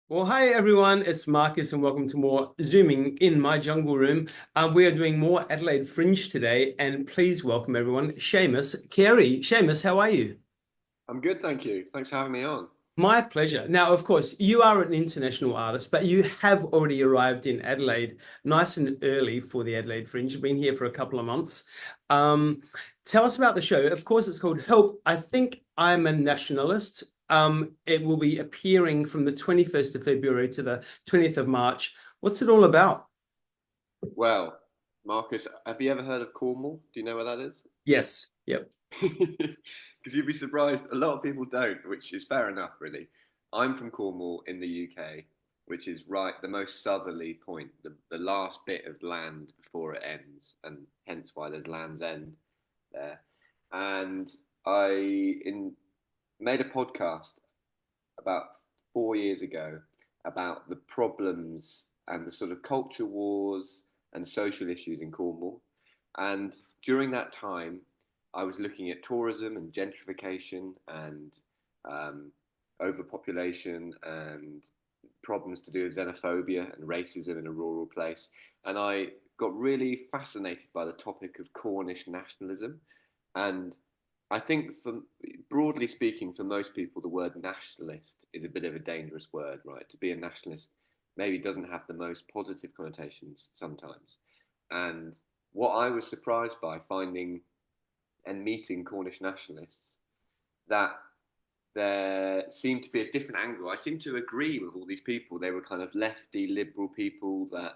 Well, hi everyone, it's Marcus and welcome to more Zooming in my jungle room. We are doing more Adelaide Fringe today, and please welcome everyone, Seamas Carey. Seamus, how are you? I'm good, thank you. Thanks for having me on. My pleasure. Now, of course, you are an international artist, but you have already arrived in Adelaide nice and early for the Adelaide Fringe. You've been here for a couple of months. Um, Tell us about the show. Of course, it's called Help. I think I'm a Nationalist. It will be appearing from the 21st of February to the 20th of March. What's it all about? Well, Marcus, have you ever heard of Cornwall? Do you know where that is? Yes. Yep. Because you'd be surprised, a lot of people don't, which is fair enough, really. I'm from Cornwall in the UK, which is right the most southerly point, the last bit of land before it ends, and hence why there's Land's End there. And I made a podcast about 4 years ago about the problems and the sort of culture wars and social issues in Cornwall. And during that time, I was looking at tourism and gentrification and um, overpopulation and problems to do with xenophobia and racism in a rural place. And I got really fascinated by the topic of Cornish nationalism. And I think, for broadly speaking, for most people, the word nationalist is a bit of a dangerous word, right? To be a nationalist maybe doesn't have the most positive connotations sometimes. And what I was surprised by finding and meeting Cornish nationalists, that there seemed to be a different angle. I seem to agree with all these people. They were kind of lefty, liberal people that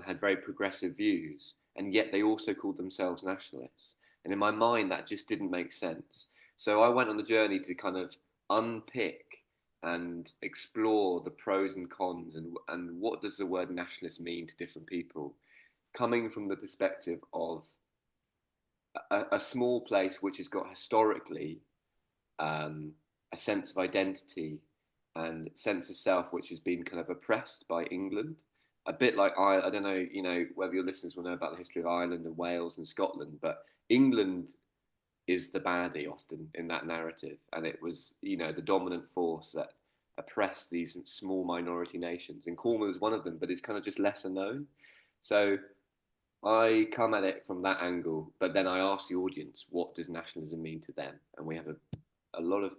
had very progressive views, and yet they also called themselves nationalists. And in my mind, that just didn't make sense. So I went on the journey to kind of unpick and explore the pros and cons and what does the word nationalist mean to different people, coming from the perspective of a small place which has got historically um, a sense of identity and sense of self which has been kind of oppressed by England. A bit like I don't know, whether your listeners will know about the history of Ireland and Wales and Scotland, but England is the baddie often in that narrative, and it was the dominant force that oppressed these small minority nations. And Cornwall is one of them, but it's kind of just lesser known. So I come at it from that angle, but then I ask the audience, what does nationalism mean to them? And we have a lot of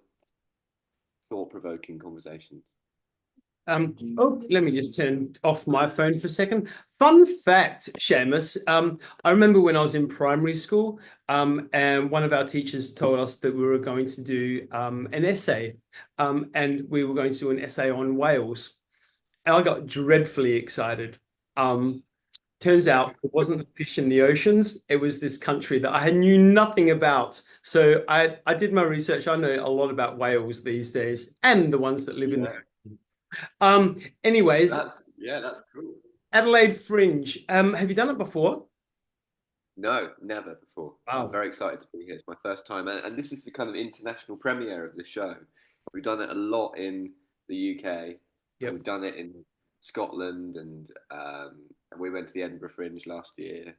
thought-provoking conversations. Let me just turn off my phone for a second. Fun fact, Seamus. I remember when I was in primary school, and one of our teachers told us that we were going to do an essay, and we were going to do an essay on Wales. And I got dreadfully excited. Um, Turns out it wasn't the fish in the oceans. It was this country that I knew nothing about. So I did my research. I know a lot about Wales these days and the ones that live in Yeah, the anyways, that's cool. Adelaide Fringe. Have you done it before? No, never before. I'm Wow. very excited to be here. It's my first time, and this is the kind of international premiere of the show. We've done it a lot in the UK, and Yep. we've done it in Scotland, and we went to the Edinburgh Fringe last year.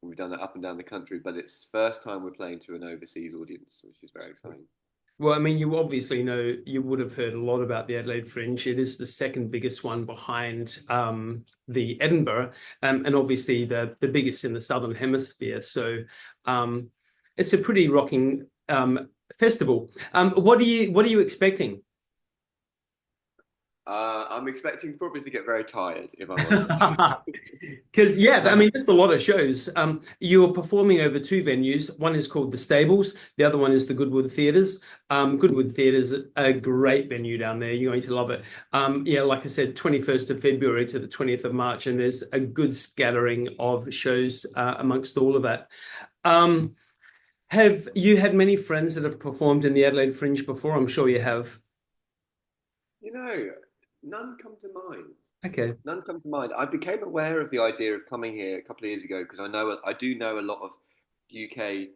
We've done it up and down the country, but it's first time we're playing to an overseas audience, which is very exciting. Well, I mean, you obviously know, you would have heard a lot about the Adelaide Fringe. It is the second biggest one behind the Edinburgh, and obviously the biggest in the Southern Hemisphere. So um, it's a pretty rocking festival. What are you expecting? I'm expecting probably to get very tired, if I'm honest. Because yeah, I mean, it's a lot of shows. You're performing over two venues. One is called the Stables. The other one is the Goodwood Theatres. Goodwood Theatres a great venue down there. You're going to love it. Yeah, like I said, 21st of February to the 20th of March, and there's a good scattering of shows amongst all of that. Um, have you had many friends that have performed in the Adelaide Fringe before? I'm sure you have. you know, none come to mind. Okay. None come to mind. I became aware of the idea of coming here a couple of years ago because I do know a lot of UK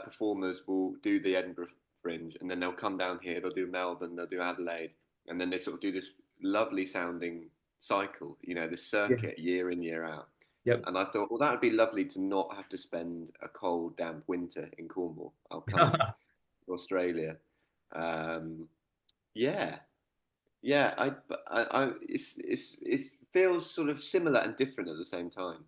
performers will do the Edinburgh Fringe and then they'll come down here. They'll do Melbourne, they'll do Adelaide, and then they sort of do this lovely sounding cycle. This Yeah. circuit year in year out. Yep. And I thought, well, that would be lovely to not have to spend a cold, damp winter in Cornwall. I'll come to Australia. Um, yeah, Yeah, it feels sort of similar and different at the same time.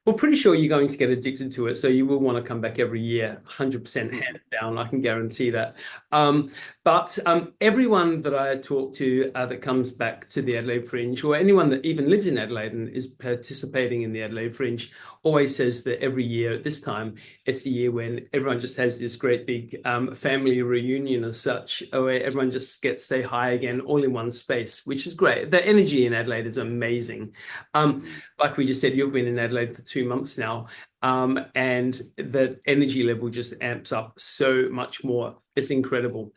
Well, pretty sure you're going to get addicted to it, so you will want to come back every year, 100% Hmm. hands down. I can guarantee that. But everyone that I talk to that comes back to the Adelaide Fringe, or anyone that even lives in Adelaide and is participating in the Adelaide Fringe, always says that every year at this time, it's the year when everyone just has this great big family reunion as such, where everyone just gets to say hi again, all in one space, which is great. The energy in Adelaide is amazing. Um, Mm. like we just said, you've been in Adelaide for 2 months now, and the energy level just amps up so much more. It's incredible.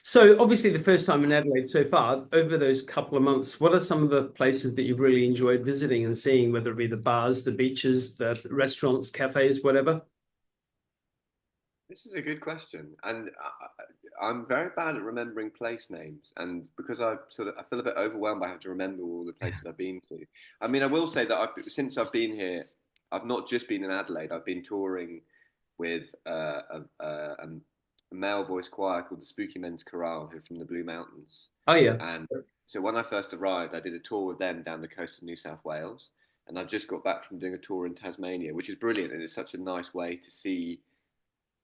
So obviously the first time in Adelaide so far, over those couple of months, what are some of the places that you've really enjoyed visiting and seeing, whether it be the bars, the beaches, the restaurants, cafes, whatever? This is a good question, and I'm very bad at remembering place names, and because I feel a bit overwhelmed by having to remember all the places I've been to. I mean, I will say that since I've been here, I've not just been in Adelaide. I've been touring with a male voice choir called the Spooky Men's Chorale, who are from the Blue Mountains. Oh yeah. And so when I first arrived, I did a tour with them down the coast of New South Wales, and I've just got back from doing a tour in Tasmania, which is brilliant, and it's such a nice way to see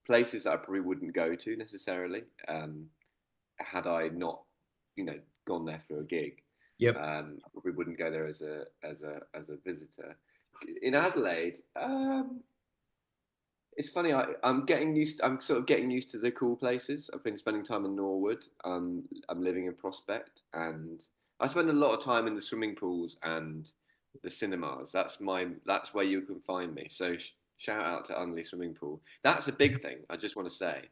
places that I probably wouldn't go to necessarily had I not, gone there for a gig. Yep. I probably wouldn't go there as a visitor. In Adelaide, it's funny. I'm getting used. I'm sort of getting used to the cool places. I've been spending time in Norwood. I'm living in Prospect, and I spend a lot of time in the swimming pools and the cinemas. That's where you can find me. So shout out to Unley Swimming Pool. That's a big thing. I just want to say,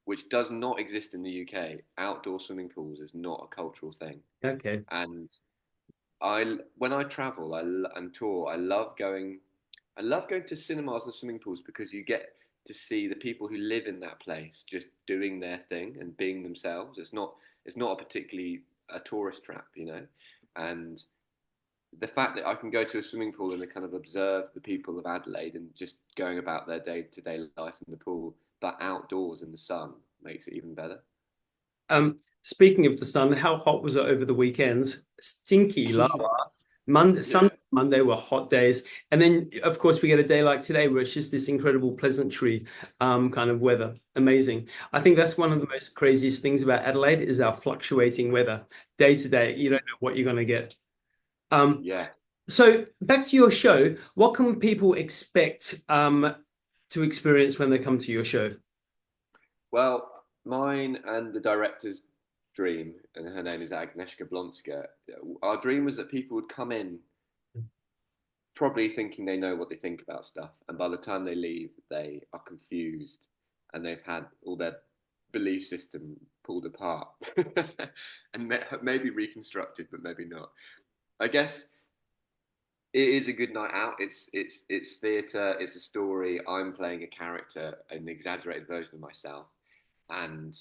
which does not exist in the UK. Outdoor swimming pools is not a cultural thing, Okay. and when I travel and tour, I love going. I love going to cinemas and swimming pools because you get to see the people who live in that place just doing their thing and being themselves. It's not a particularly a tourist trap, And the fact that I can go to a swimming pool and kind of observe the people of Adelaide and just going about their day-to-day life in the pool, but outdoors in the sun makes it even better. Speaking of the sun, how hot was it over the weekends? Stinky lava. Monday, Yeah. Sunday, Monday were hot days, and then of course we get a day like today where it's just this incredible pleasantry kind of weather. Amazing. I think that's one of the most craziest things about Adelaide is our fluctuating weather. Day to day, you don't know what you're going to get. Um, Yeah. so back to your show, what can people expect to experience when they come to your show? Well, mine and the director's dream, and her name is Agnieszka Blonska. Our dream was that people would come in probably thinking they know what they think about stuff, and by the time they leave, they are confused and they've had all their belief system pulled apart and maybe reconstructed, but maybe not. I guess it is a good night out. It's theatre. It's a story. I'm playing a character, an exaggerated version of myself, and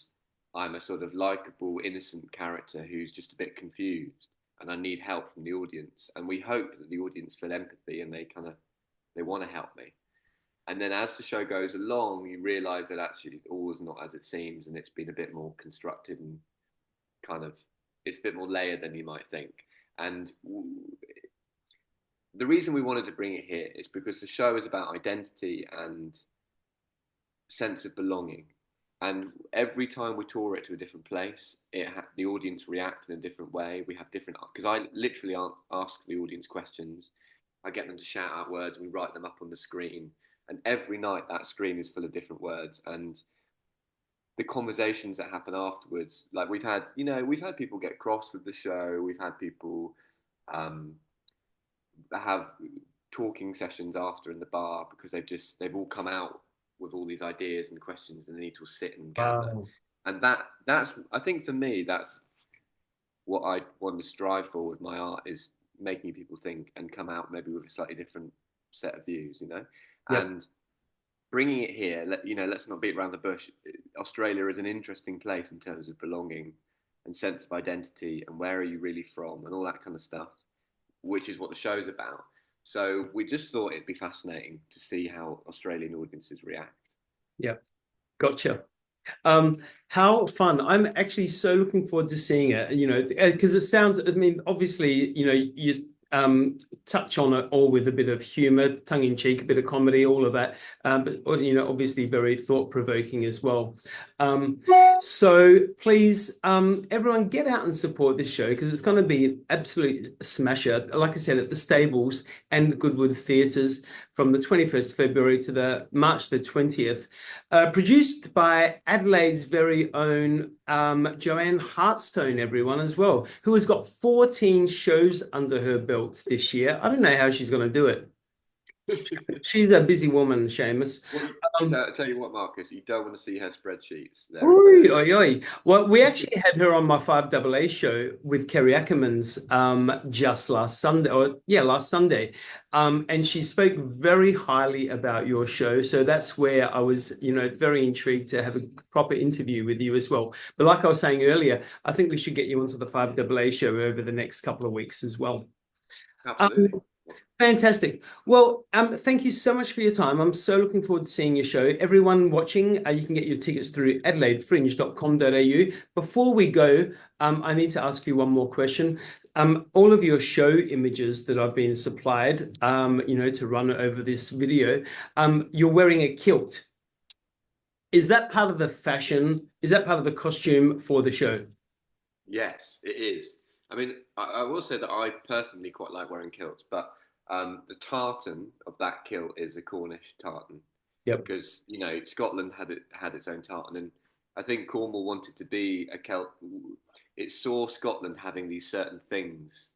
I'm a sort of likable, innocent character who's just a bit confused, and I need help from the audience. And we hope that the audience feel empathy and they want to help me. And then as the show goes along, you realise that actually all is not as it seems, and it's been a bit more constructed and kind of it's a bit more layered than you might think. And the reason we wanted to bring it here is because the show is about identity and sense of belonging. And every time we tour it to a different place, the audience react in a different way. We have different because I literally ask the audience questions. I get them to shout out words, and we write them up on the screen. And every night that screen is full of different words. And the conversations that happen afterwards, like we've had people get cross with the show. We've had people um, have talking sessions after in the bar because they've all come out with all these ideas and questions and they need to sit and gather. Wow. And that's I think for me that's what I want to strive for with my art is making people think and come out maybe with a slightly different set of views. Yep. And bringing it here, let's not beat around the bush. Australia is an interesting place in terms of belonging and sense of identity and where are you really from and all that kind of stuff, which is what the show's about. So we just thought it'd be fascinating to see how Australian audiences react. Yep. Gotcha. How fun. I'm actually so looking forward to seeing it, because it sounds, I mean, obviously, you touch on it all with a bit of humor, tongue in cheek, a bit of comedy, all of that. But obviously very thought-provoking as well. Um, so please, everyone get out and support this show because it's going to be an absolute smasher. Like I said, at the Stables and the Goodwood Theatres from the 21st of February to the March the 20th. Produced by Adelaide's very own Joanne Hartstone, everyone, as well, who has got 14 shows under her belt this year. I don't know how she's going to do it. She's a busy woman, Seamus. Well, tell you what, Marcus, you don't want to see her spreadsheets. Oi, oi, oi. Well, we actually had her on my 5AA show with Kerry Ackermans just last Sunday, last Sunday. And she spoke very highly about your show. So that's where I was, very intrigued to have a proper interview with you as well. But like I was saying earlier, I think we should get you onto the 5AA show over the next couple of weeks as well. Absolutely. Fantastic. Well, thank you so much for your time. I'm so looking forward to seeing your show. Everyone watching, you can get your tickets through adelaidefringe.com.au. Before we go, I need to ask you one more question. All of your show images that I've been supplied, to run over this video, you're wearing a kilt. Is that part of the fashion? Is that part of the costume for the show? Yes, it is. I mean, I will say that I personally quite like wearing kilts, but the tartan of that kilt is a Cornish tartan. Yep. Because Scotland had its own tartan, and I think Cornwall wanted to be a Celt. It saw Scotland having these certain things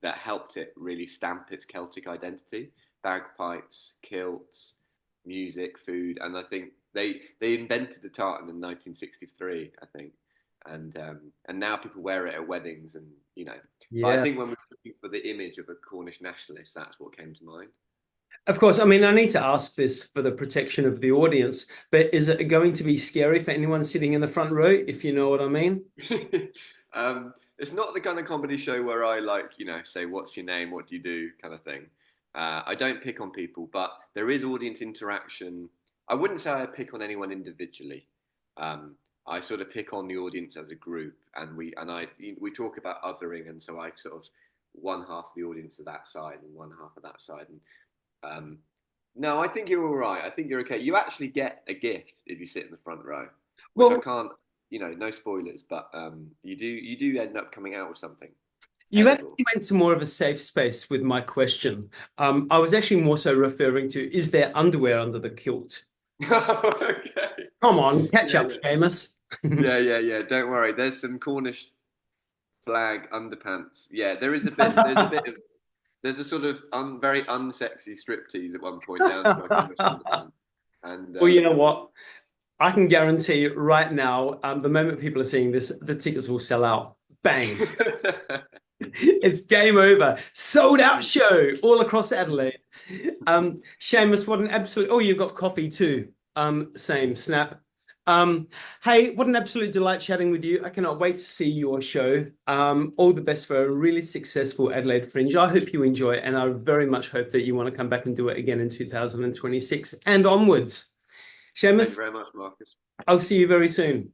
that helped it really stamp its Celtic identity: bagpipes, kilts, music, food, and I think they invented the tartan in 1963, I think, and now people wear it at weddings, and Yeah. But I think when we're looking for the image of a Cornish nationalist, that's what came to mind. Of course, I mean, I need to ask this for the protection of the audience, but is it going to be scary for anyone sitting in the front row, if you know what I mean? It's not the kind of comedy show where I say, what's your name, what do you do, kind of thing. I don't pick on people, but there is audience interaction. I wouldn't say I pick on anyone individually. I sort of pick on the audience as a group, and we talk about othering, and so I sort of one half of the audience to that side and one half of that side. And no, I think you're all right. I think you're okay. You actually get a gift if you sit in the front row, which I can't, no spoilers, but you do end up coming out with something. You actually went to more of a safe space with my question. I was actually more so referring to, is there underwear under the kilt? Okay. Come on, catch up, Seamus. Yeah. Don't worry. There's some Cornish flag underpants. Yeah, there's a a sort of very unsexy striptease at one point down to my Cornish underpants. And well, you know what? I can guarantee right now, the moment people are seeing this, the tickets will sell out. Bang. It's game over. Sold out show all across Adelaide. Seamus, what an absolute... Oh, you've got coffee too. Same, snap. Hey, what an absolute delight chatting with you. I cannot wait to see your show. All the best for a really successful Adelaide Fringe. I hope you enjoy it, and I very much hope that you want to come back and do it again in 2026 and onwards. Seamus, thank you very much, Marcus. I'll see you very soon.